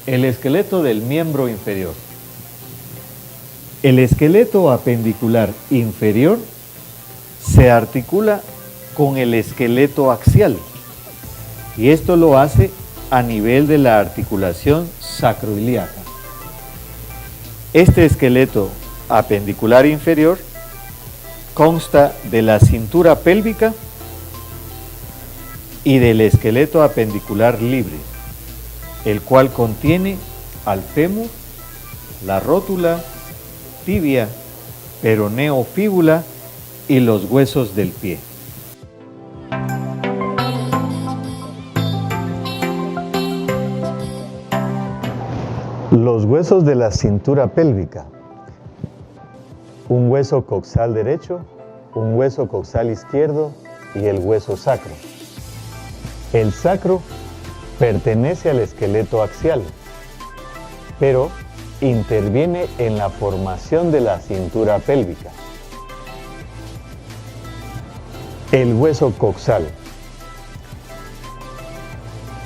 El esqueleto del miembro inferior. El esqueleto apendicular inferior se articula con el esqueleto axial y esto lo hace a nivel de la articulación sacroiliaca. Este esqueleto apendicular inferior consta de la cintura pélvica y del esqueleto apendicular libre, el cual contiene al fémur, la rótula, tibia, peroneo, fíbula y los huesos del pie. Los huesos de la cintura pélvica. Un hueso coxal derecho, un hueso coxal izquierdo y el hueso sacro. El sacro pertenece al esqueleto axial, pero interviene en la formación de la cintura pélvica. El hueso coxal.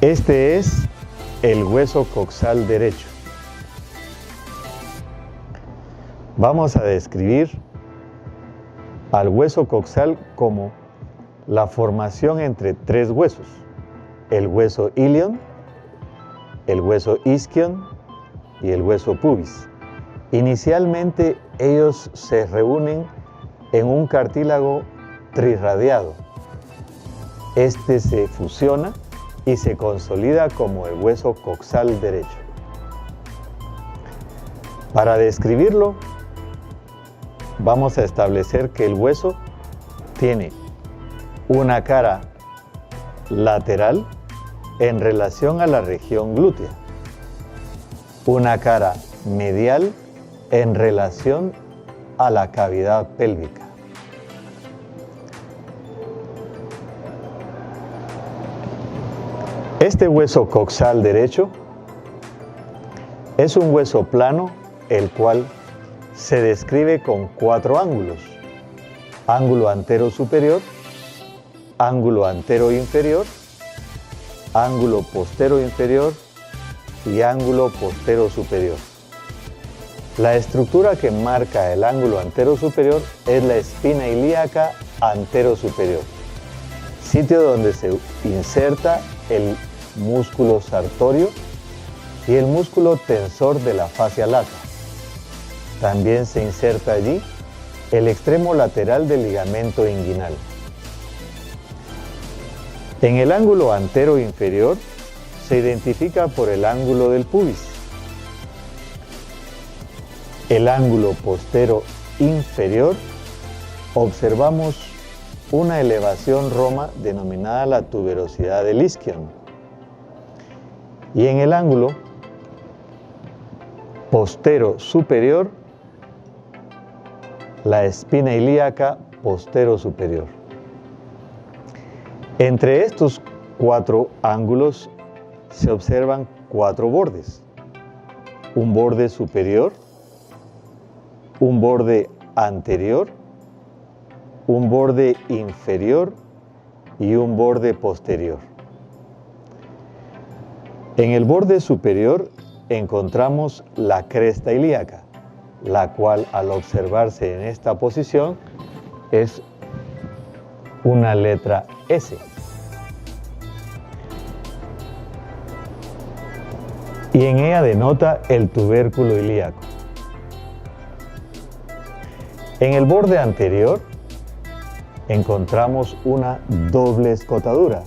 Este es el hueso coxal derecho. Vamos a describir al hueso coxal como la formación entre tres huesos: el hueso ilion, el hueso isquion y el hueso pubis. Inicialmente ellos se reúnen en un cartílago trirradiado. Este se fusiona y se consolida como el hueso coxal derecho. Para describirlo, vamos a establecer que el hueso tiene una cara lateral en relación a la región glútea, una cara medial en relación a la cavidad pélvica. Este hueso coxal derecho es un hueso plano, el cual se describe con 4 ángulos: ángulo antero superior, ángulo antero inferior, ángulo postero inferior y ángulo postero superior. La estructura que marca el ángulo antero superior es la espina ilíaca antero superior, sitio donde se inserta el músculo sartorio y el músculo tensor de la fascia lata. También se inserta allí el extremo lateral del ligamento inguinal. En el ángulo antero inferior se identifica por el ángulo del pubis. El ángulo postero inferior observamos una elevación roma denominada la tuberosidad del isquion. Y en el ángulo postero superior, la espina ilíaca postero superior. Entre estos 4 ángulos se observan 4 bordes: un borde superior, un borde anterior, un borde inferior y un borde posterior. En el borde superior encontramos la cresta ilíaca, la cual, al observarse en esta posición, es una letra S. Y en ella denota el tubérculo ilíaco. En el borde anterior encontramos una doble escotadura,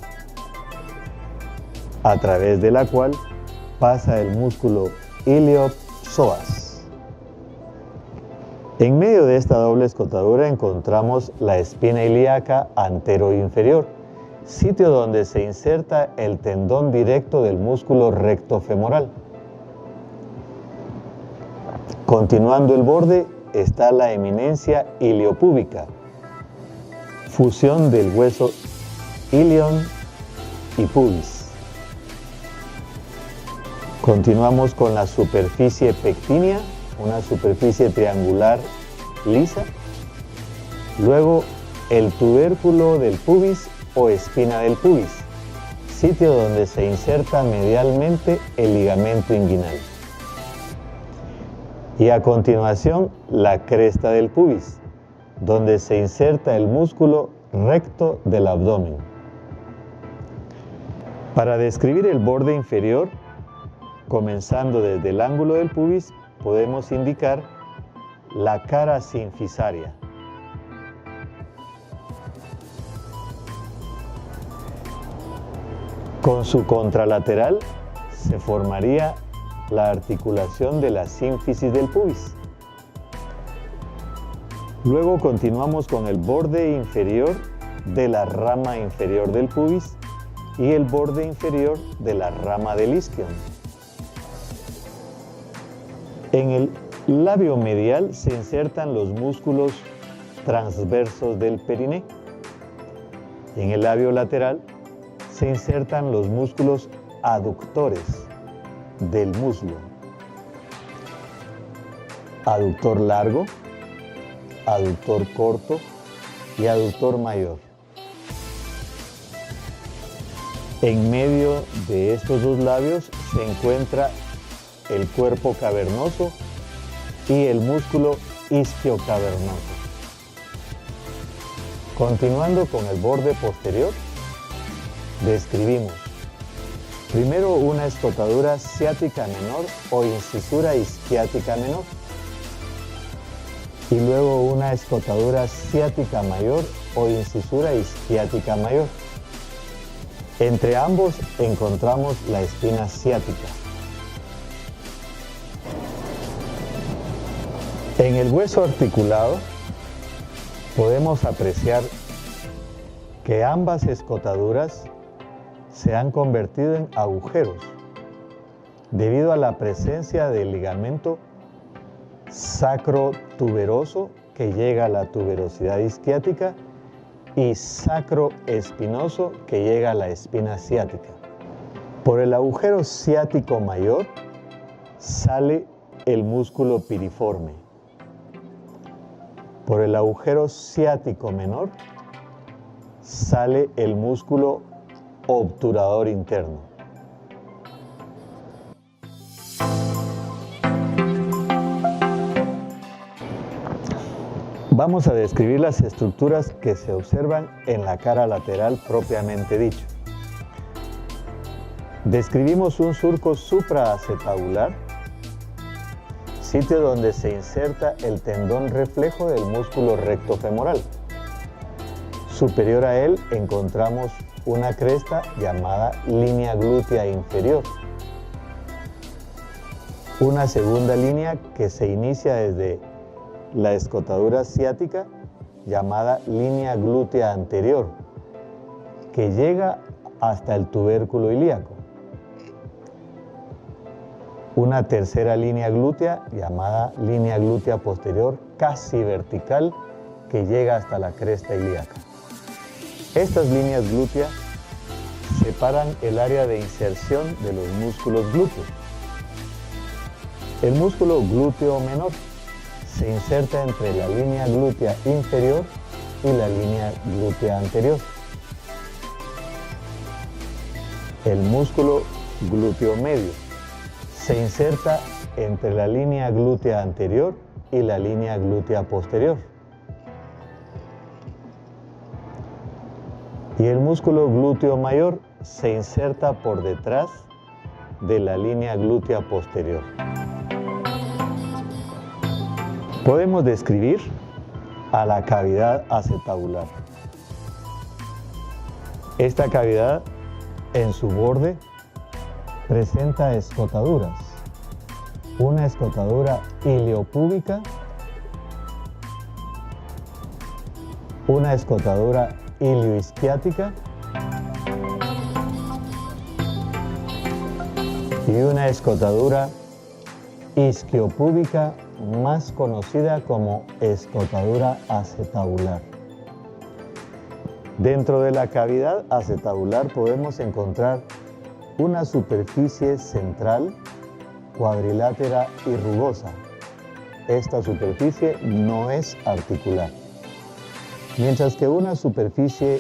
a través de la cual pasa el músculo ilio-psoas. En medio de esta doble escotadura encontramos la espina ilíaca antero-inferior, sitio donde se inserta el tendón directo del músculo recto-femoral. Continuando el borde está la eminencia iliopúbica, fusión del hueso ilion y pubis. Continuamos con la superficie pectínea, una superficie triangular lisa. Luego el tubérculo del pubis o espina del pubis, sitio donde se inserta medialmente el ligamento inguinal. Y a continuación, la cresta del pubis, donde se inserta el músculo recto del abdomen. Para describir el borde inferior, comenzando desde el ángulo del pubis, podemos indicar la cara sinfisaria. Con su contralateral se formaría la articulación de la sínfisis del pubis. Luego continuamos con el borde inferior de la rama inferior del pubis y el borde inferior de la rama del isquion. En el labio medial se insertan los músculos transversos del periné. En el labio lateral se insertan los músculos aductores del muslo. Aductor largo, aductor corto y aductor mayor. En medio de estos dos labios se encuentra el cuerpo cavernoso y el músculo isquiocavernoso. Continuando con el borde posterior, describimos primero una escotadura ciática menor o incisura isquiática menor y luego una escotadura ciática mayor o incisura isquiática mayor. Entre ambos encontramos la espina ciática. En el hueso articulado podemos apreciar que ambas escotaduras se han convertido en agujeros debido a la presencia del ligamento sacrotuberoso que llega a la tuberosidad isquiática y sacroespinoso que llega a la espina ciática. Por el agujero ciático mayor sale el músculo piriforme. Por el agujero ciático menor sale el músculo obturador interno. Vamos a describir las estructuras que se observan en la cara lateral propiamente dicho. Describimos un surco supraacetabular, sitio donde se inserta el tendón reflejo del músculo recto femoral. Superior a él encontramos una cresta llamada línea glútea inferior. Una segunda línea que se inicia desde la escotadura ciática llamada línea glútea anterior, que llega hasta el tubérculo ilíaco. Una tercera línea glútea llamada línea glútea posterior casi vertical que llega hasta la cresta ilíaca. Estas líneas glúteas separan el área de inserción de los músculos glúteos. El músculo glúteo menor se inserta entre la línea glútea inferior y la línea glútea anterior. El músculo glúteo medio se inserta entre la línea glútea anterior y la línea glútea posterior. Y el músculo glúteo mayor se inserta por detrás de la línea glútea posterior. Podemos describir a la cavidad acetabular. Esta cavidad en su borde presenta escotaduras. Una escotadura iliopúbica, una escotadura ilioisquiática y una escotadura isquiopúbica más conocida como escotadura acetabular. Dentro de la cavidad acetabular podemos encontrar una superficie central, cuadrilátera y rugosa. Esta superficie no es articular, mientras que una superficie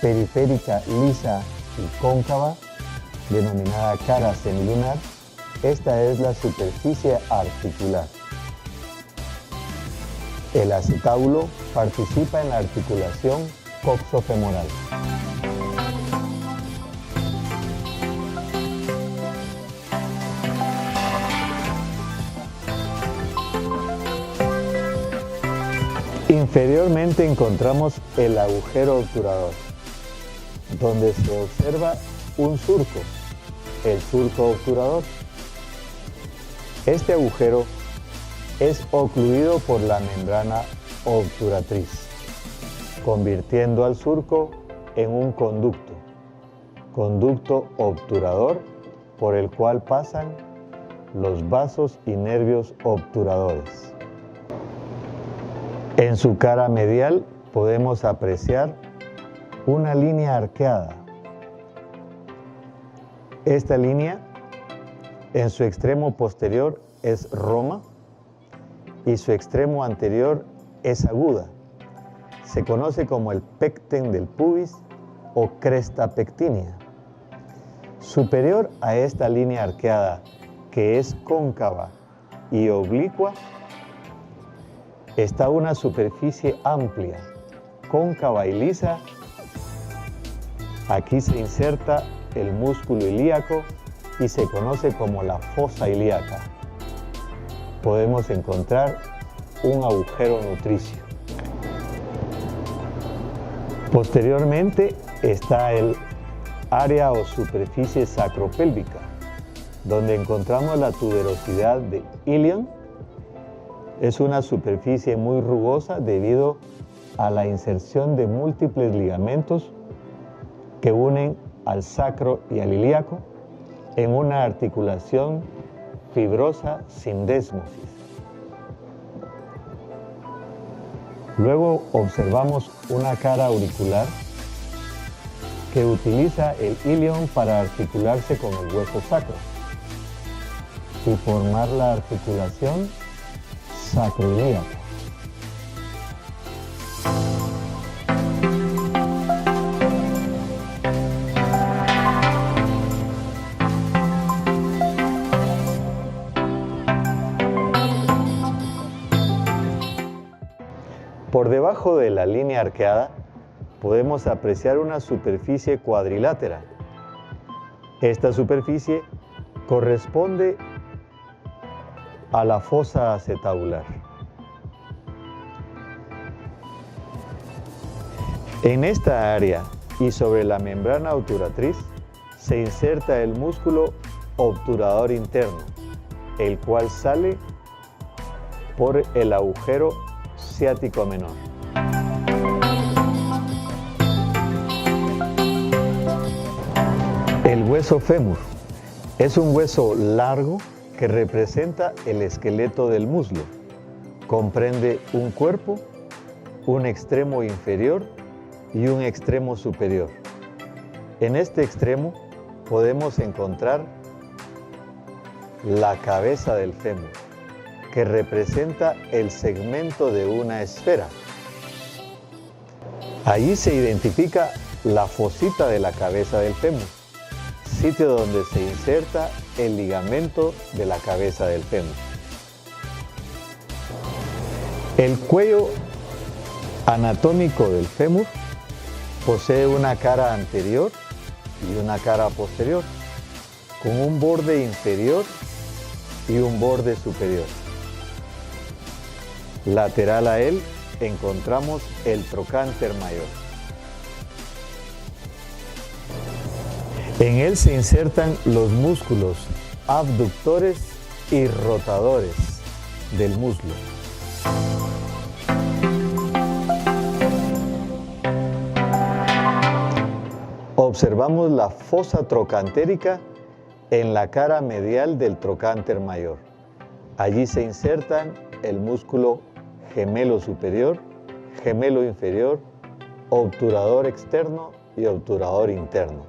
periférica lisa y cóncava, denominada cara semilunar, esta es la superficie articular. El acetábulo participa en la articulación coxofemoral. Inferiormente encontramos el agujero obturador, donde se observa un surco, el surco obturador. Este agujero es ocluido por la membrana obturatriz, convirtiendo al surco en un conducto obturador por el cual pasan los vasos y nervios obturadores. En su cara medial podemos apreciar una línea arqueada. Esta línea en su extremo posterior es roma y su extremo anterior es aguda. Se conoce como el pecten del pubis o cresta pectínea. Superior a esta línea arqueada, que es cóncava y oblicua, está una superficie amplia, cóncava y lisa. Aquí se inserta el músculo ilíaco y se conoce como la fosa ilíaca. Podemos encontrar un agujero nutricio. Posteriormente está el área o superficie sacropélvica, donde encontramos la tuberosidad de ilion. Es una superficie muy rugosa debido a la inserción de múltiples ligamentos que unen al sacro y al ilíaco en una articulación fibrosa sin desmosis. Luego observamos una cara auricular que utiliza el ilion para articularse con el hueso sacro y formar la articulación sacroiliaca. Por debajo de la línea arqueada podemos apreciar una superficie cuadrilátera. Esta superficie corresponde a la fosa acetabular. En esta área y sobre la membrana obturatriz se inserta el músculo obturador interno, el cual sale por el agujero ciático menor. El hueso fémur es un hueso largo que representa el esqueleto del muslo. Comprende un cuerpo, un extremo inferior y un extremo superior. En este extremo podemos encontrar la cabeza del fémur, que representa el segmento de una esfera. Allí se identifica la fosita de la cabeza del fémur, sitio donde se inserta el ligamento de la cabeza del fémur. El cuello anatómico del fémur posee una cara anterior y una cara posterior, con un borde inferior y un borde superior. Lateral a él encontramos el trocánter mayor. En él se insertan los músculos abductores y rotadores del muslo. Observamos la fosa trocantérica en la cara medial del trocánter mayor. Allí se insertan el músculo gemelo superior, gemelo inferior, obturador externo y obturador interno.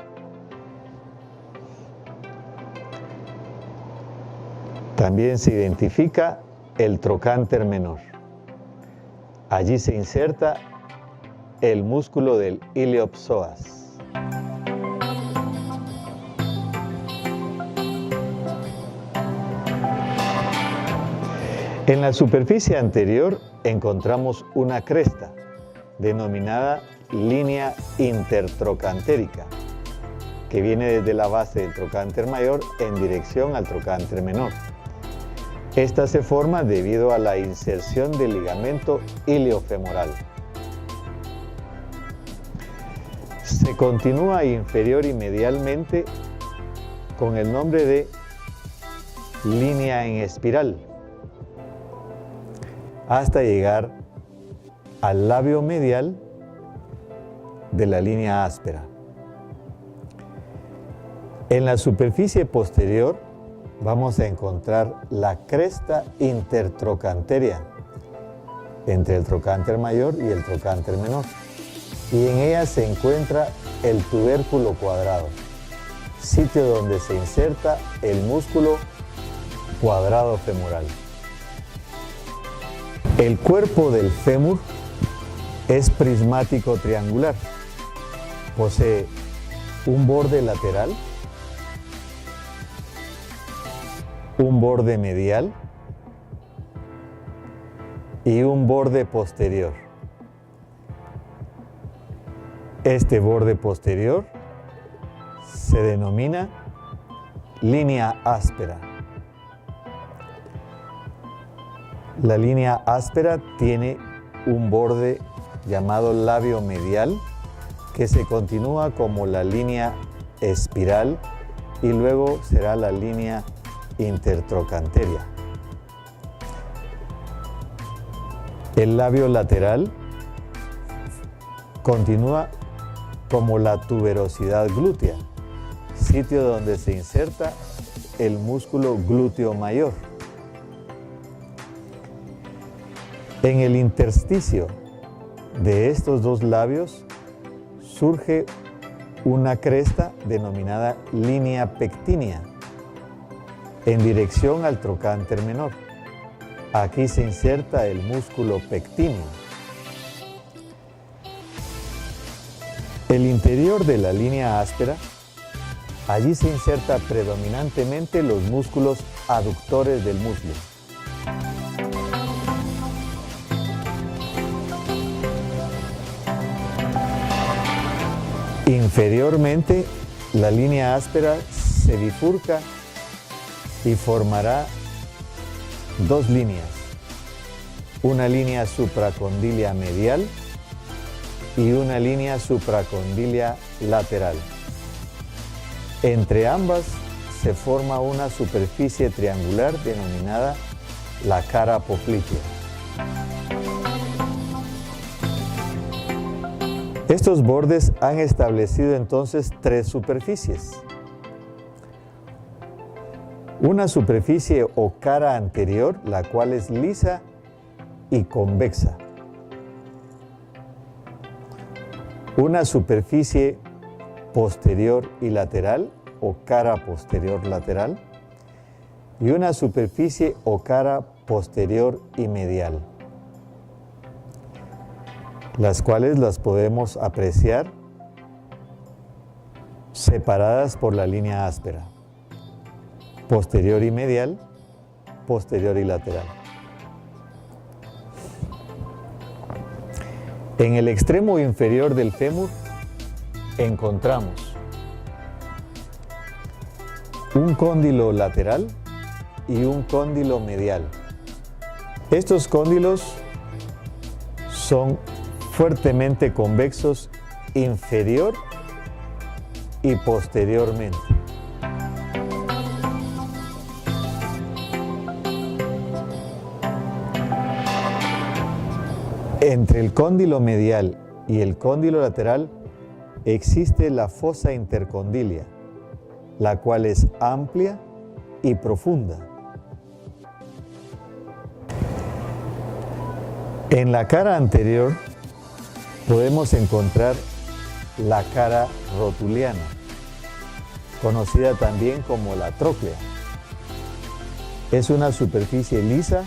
También se identifica el trocánter menor. Allí se inserta el músculo del iliopsoas. En la superficie anterior encontramos una cresta denominada línea intertrocantérica, que viene desde la base del trocánter mayor en dirección al trocánter menor. Esta se forma debido a la inserción del ligamento iliofemoral. Se continúa inferior y medialmente con el nombre de línea en espiral, hasta llegar al labio medial de la línea áspera. En la superficie posterior vamos a encontrar la cresta intertrocanteria entre el trocánter mayor y el trocánter menor, y en ella se encuentra el tubérculo cuadrado, sitio donde se inserta el músculo cuadrado femoral. El cuerpo del fémur es prismático triangular. Posee un borde lateral, un borde medial y un borde posterior. Este borde posterior se denomina línea áspera. La línea áspera tiene un borde llamado labio medial que se continúa como la línea espiral y luego será la línea intertrocanteria. El labio lateral continúa como la tuberosidad glútea, sitio donde se inserta el músculo glúteo mayor. En el intersticio de estos dos labios surge una cresta denominada línea pectínea en dirección al trocánter menor. Aquí se inserta el músculo pectíneo. El interior de la línea áspera, allí se inserta predominantemente los músculos aductores del muslo. Inferiormente, la línea áspera se bifurca y formará dos líneas, una línea supracondilia medial y una línea supracondilia lateral. Entre ambas se forma una superficie triangular denominada la cara poplitea. Estos bordes han establecido entonces tres superficies. Una superficie o cara anterior, la cual es lisa y convexa. Una superficie posterior y lateral o cara posterior lateral. Y una superficie o cara posterior y medial, las cuales las podemos apreciar separadas por la línea áspera, posterior y medial, posterior y lateral. En el extremo inferior del fémur encontramos un cóndilo lateral y un cóndilo medial. Estos cóndilos son fuertemente convexos inferior y posteriormente. Entre el cóndilo medial y el cóndilo lateral existe la fosa intercondilia, la cual es amplia y profunda. En la cara anterior podemos encontrar la cara rotuliana, conocida también como la tróclea. Es una superficie lisa,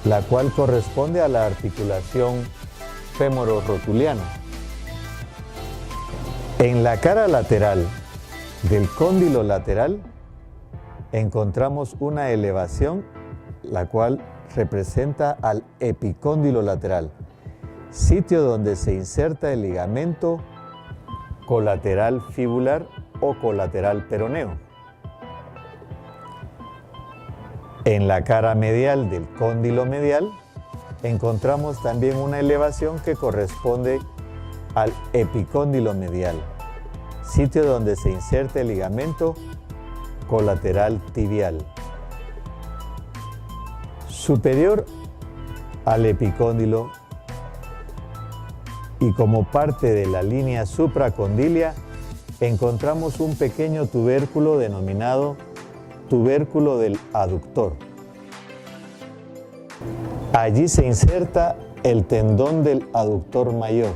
la cual corresponde a la articulación fémoro-rotuliana. En la cara lateral del cóndilo lateral encontramos una elevación, la cual representa al epicóndilo lateral, sitio donde se inserta el ligamento colateral fibular o colateral peroneo. En la cara medial del cóndilo medial encontramos también una elevación que corresponde al epicóndilo medial, sitio donde se inserta el ligamento colateral tibial. Superior al epicóndilo y como parte de la línea supracondilia encontramos un pequeño tubérculo denominado tubérculo del aductor. Allí se inserta el tendón del aductor mayor.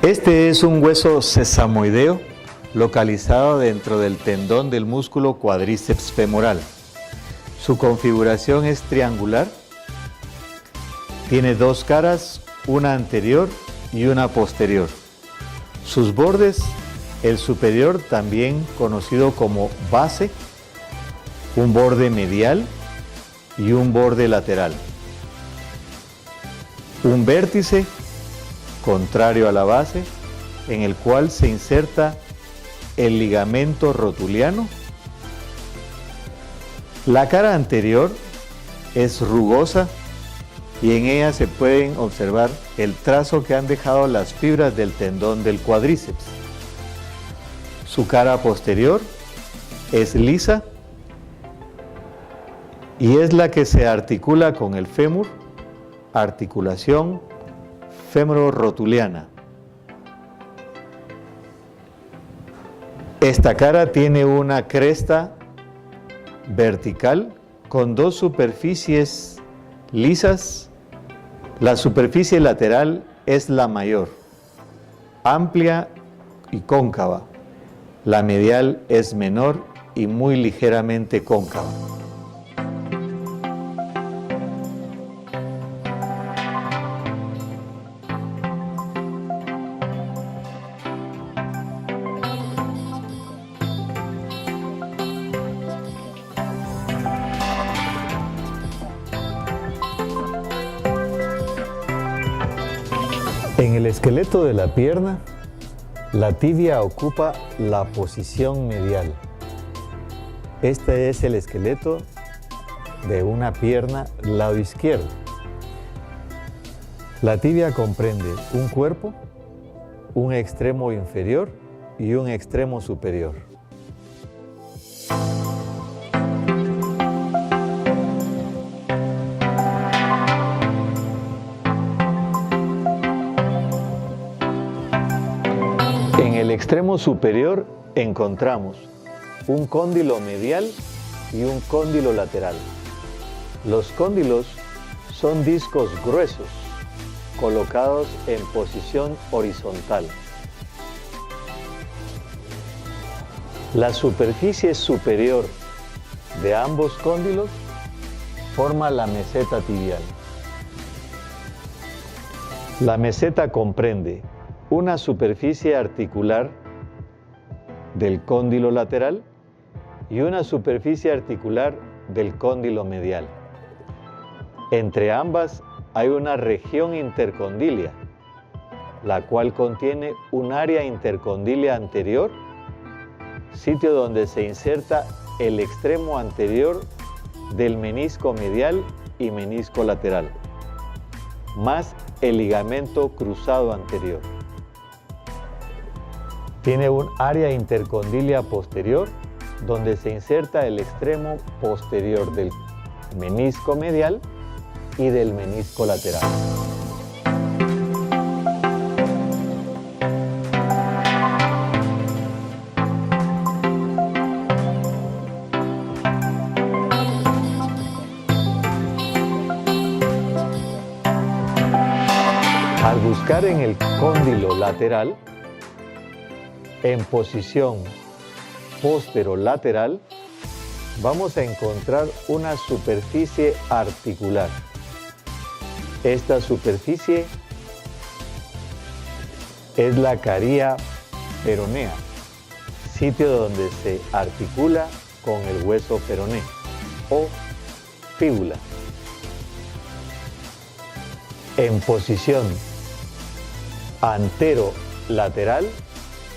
Este es un hueso sesamoideo localizado dentro del tendón del músculo cuádriceps femoral. Su configuración es triangular. Tiene dos caras, una anterior y una posterior. Sus bordes, el superior también conocido como base, un borde medial y un borde lateral. Un vértice contrario a la base, en el cual se inserta el ligamento rotuliano. La cara anterior es rugosa y en ella se pueden observar el trazo que han dejado las fibras del tendón del cuádriceps. Su cara posterior es lisa y es la que se articula con el fémur, articulación femororotuliana. Esta cara tiene una cresta vertical con dos superficies lisas. La superficie lateral es la mayor, amplia y cóncava. La medial es menor y muy ligeramente cóncava. En el esqueleto de la pierna, la tibia ocupa la posición medial. Este es el esqueleto de una pierna lado izquierdo. La tibia comprende un cuerpo, un extremo inferior y un extremo superior. En el extremo superior encontramos un cóndilo medial y un cóndilo lateral. Los cóndilos son discos gruesos colocados en posición horizontal. La superficie superior de ambos cóndilos forma la meseta tibial. La meseta comprende una superficie articular del cóndilo lateral y una superficie articular del cóndilo medial. Entre ambas hay una región intercondilia, la cual contiene un área intercondilia anterior, sitio donde se inserta el extremo anterior del menisco medial y menisco lateral, más el ligamento cruzado anterior. Tiene un área intercondilia posterior donde se inserta el extremo posterior del menisco medial y del menisco lateral. Al buscar en el cóndilo lateral, en posición posterolateral, vamos a encontrar una superficie articular. Esta superficie es la caría peronea, sitio donde se articula con el hueso peroné o fíbula. En posición antero-lateral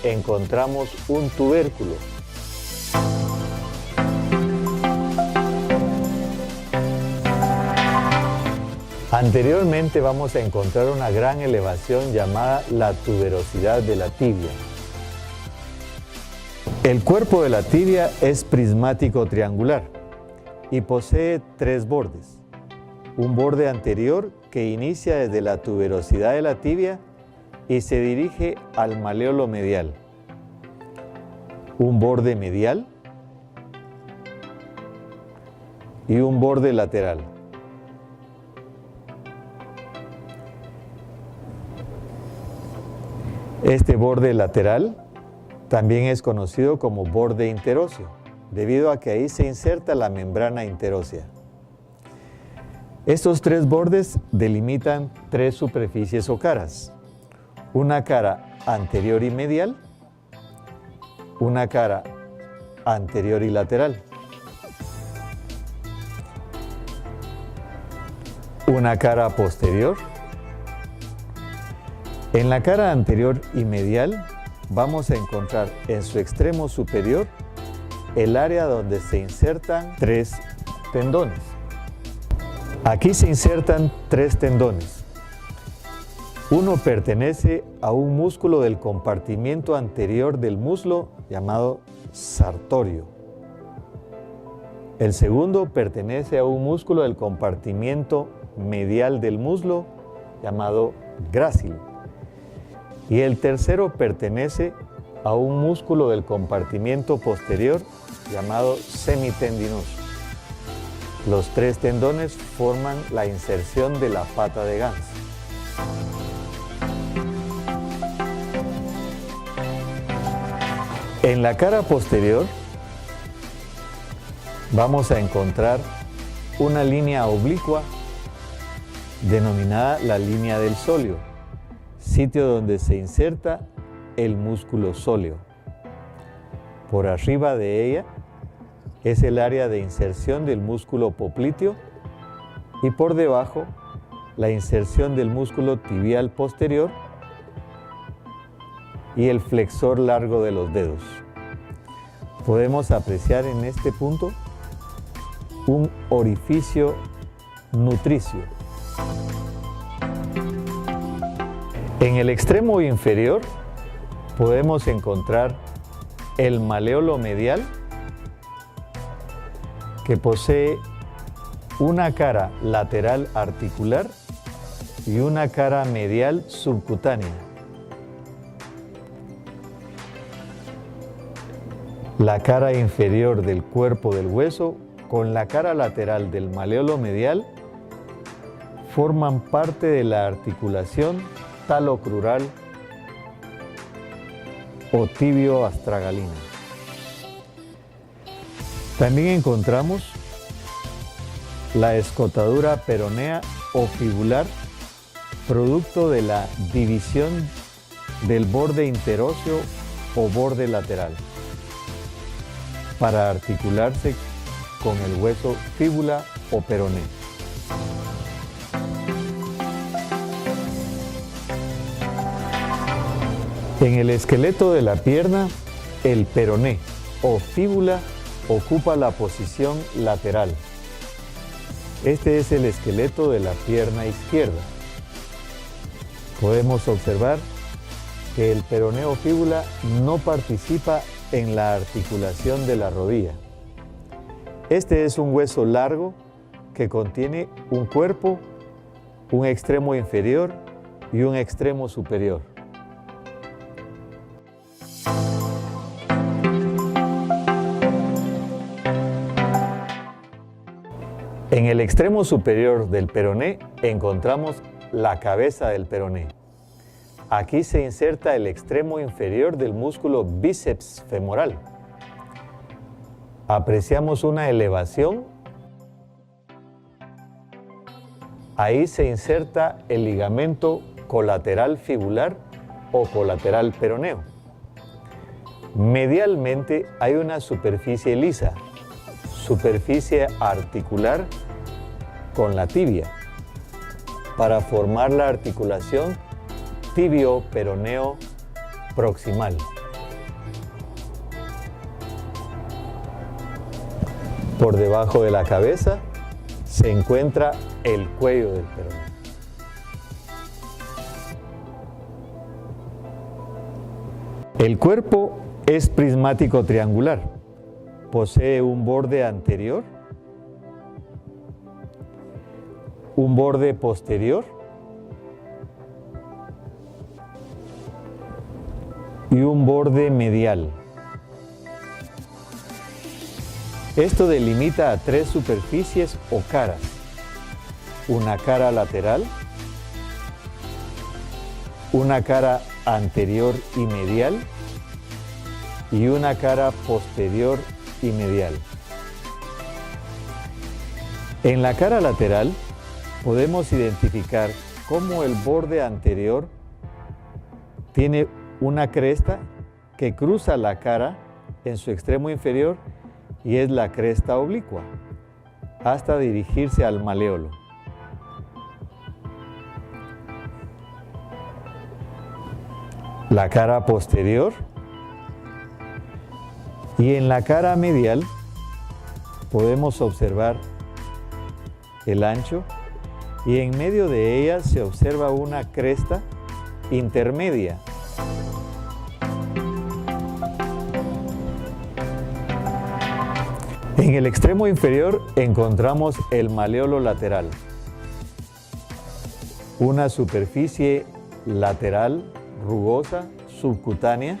encontramos un tubérculo. Anteriormente vamos a encontrar una gran elevación llamada la tuberosidad de la tibia. El cuerpo de la tibia es prismático triangular y posee 3 bordes. Un borde anterior que inicia desde la tuberosidad de la tibia y se dirige al maléolo medial. Un borde medial y un borde lateral. Este borde lateral también es conocido como borde interóseo, debido a que ahí se inserta la membrana interósea. Estos 3 bordes delimitan 3 superficies o caras: una cara anterior y medial, una cara anterior y lateral, una cara posterior. En la cara anterior y medial vamos a encontrar en su extremo superior el área donde se insertan 3 tendones. Aquí se insertan 3 tendones. Uno pertenece a un músculo del compartimiento anterior del muslo llamado sartorio. El segundo pertenece a un músculo del compartimiento medial del muslo llamado grácil. Y el tercero pertenece a un músculo del compartimiento posterior llamado semitendinoso. Los 3 tendones forman la inserción de la pata de ganso. En la cara posterior vamos a encontrar una línea oblicua denominada la línea del sóleo, sitio donde se inserta el músculo sóleo. Por arriba de ella es el área de inserción del músculo popliteo y por debajo la inserción del músculo tibial posterior y el flexor largo de los dedos. Podemos apreciar en este punto un orificio nutricio. En el extremo inferior podemos encontrar el maléolo medial, que posee una cara lateral articular y una cara medial subcutánea. La cara inferior del cuerpo del hueso con la cara lateral del maléolo medial forman parte de la articulación talocrural o tibio-astragalina. También encontramos la escotadura peronea o fibular, producto de la división del borde interóseo o borde lateral, para articularse con el hueso fíbula o peroné. En el esqueleto de la pierna, el peroné o fíbula ocupa la posición lateral. Este es el esqueleto de la pierna izquierda. Podemos observar que el peroné o fíbula no participa en la articulación de la rodilla. Este es un hueso largo que contiene un cuerpo, un extremo inferior y un extremo superior. En el extremo superior del peroné encontramos la cabeza del peroné. Aquí se inserta el extremo inferior del músculo bíceps femoral. Apreciamos una elevación. Ahí se inserta el ligamento colateral fibular o colateral peroneo. Medialmente hay una superficie lisa, superficie articular con la tibia, para formar la articulación tibio-peroneo proximal. Por debajo de la cabeza se encuentra el cuello del peroneo. El cuerpo es prismático triangular. Posee un borde anterior, un borde posterior y un borde medial. Esto delimita a tres superficies o caras: una cara lateral, una cara anterior y medial y una cara posterior y medial. En la cara lateral podemos identificar cómo el borde anterior tiene una cresta que cruza la cara en su extremo inferior y es la cresta oblicua, hasta dirigirse al maléolo. La cara posterior, y en la cara medial podemos observar el ancho, y en medio de ella se observa una cresta intermedia. En el extremo inferior encontramos el maléolo lateral, una superficie lateral rugosa, subcutánea,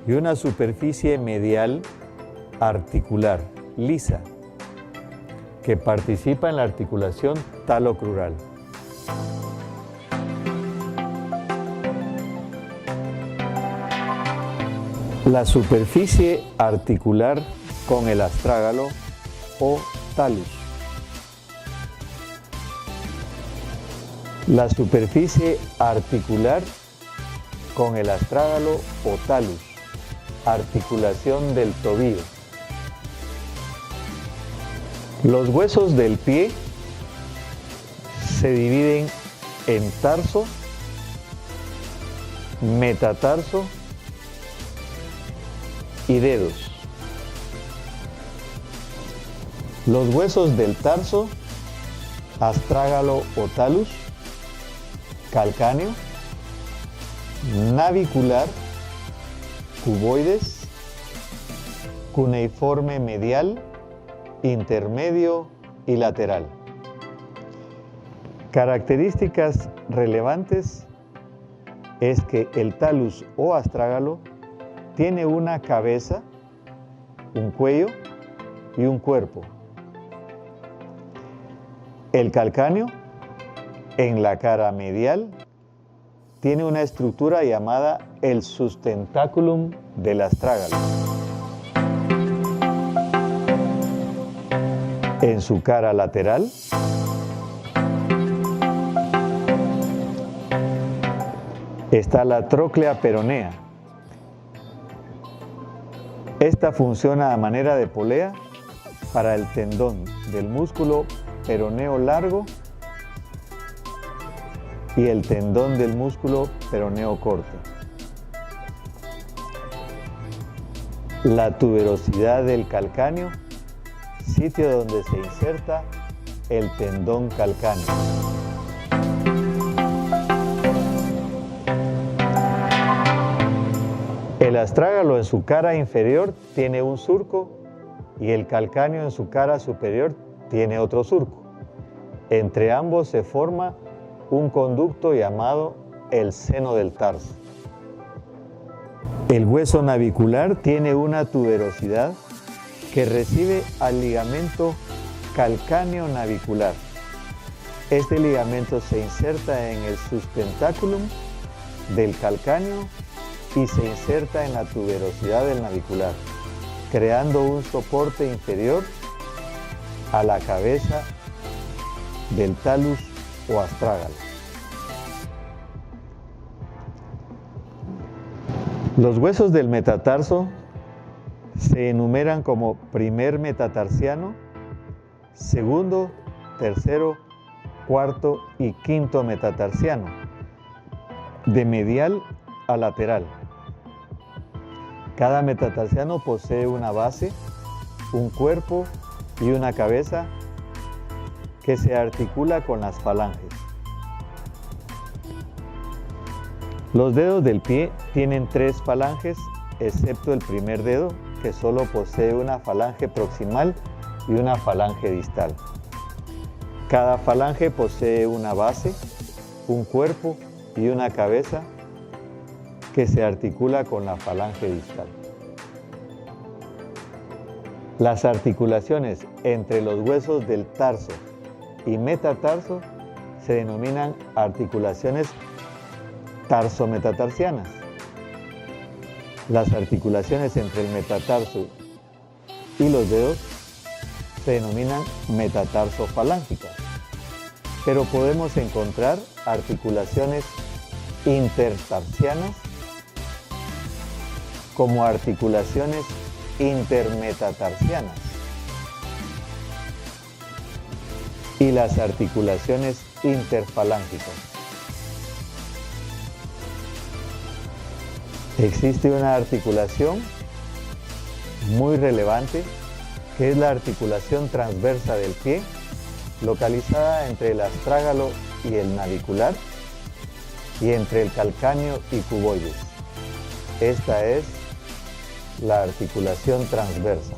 y una superficie medial articular, lisa, que participa en la articulación talocrural. La superficie articular con el astrágalo o talus. La superficie articular con el astrágalo o talus, articulación del tobillo. Los huesos del pie se dividen en tarso, metatarso y dedos. Los huesos del tarso, astrágalo o talus, calcáneo, navicular, cuboides, cuneiforme medial, intermedio y lateral. Características relevantes es que el talus o astrágalo tiene una cabeza, un cuello y un cuerpo. El calcáneo, en la cara medial, tiene una estructura llamada el sustentaculum del astrágalo. En su cara lateral, está la tróclea peronea. Esta funciona a manera de polea para el tendón del músculo peroneo largo y el tendón del músculo peroneo corto. La tuberosidad del calcáneo, sitio donde se inserta el tendón calcáneo. El astrágalo en su cara inferior tiene un surco y el calcáneo en su cara superior tiene otro surco. Entre ambos se forma un conducto llamado el seno del tarso. El hueso navicular tiene una tuberosidad que recibe al ligamento calcáneo navicular. Este ligamento se inserta en el sustentaculum del calcáneo y se inserta en la tuberosidad del navicular, creando un soporte inferior a la cabeza del talus o astrágalo. Los huesos del metatarso se enumeran como primer metatarsiano, segundo, tercero, cuarto y quinto metatarsiano, de medial a lateral. Cada metatarsiano posee una base, un cuerpo y una cabeza que se articula con las falanges. Los dedos del pie tienen 3 falanges, excepto el primer dedo, que solo posee una falange proximal y una falange distal. Cada falange posee una base, un cuerpo y una cabeza que se articula con la falange distal. Las articulaciones entre los huesos del tarso y metatarso se denominan articulaciones tarsometatarsianas. Las articulaciones entre el metatarso y los dedos se denominan metatarsofalángicas, pero podemos encontrar articulaciones intertarsianas como articulaciones intermetatarsianas y las articulaciones interfalángicas. Existe una articulación muy relevante que es la articulación transversa del pie, localizada entre el astrágalo y el navicular y entre el calcáneo y cuboides. Esta es la articulación transversa.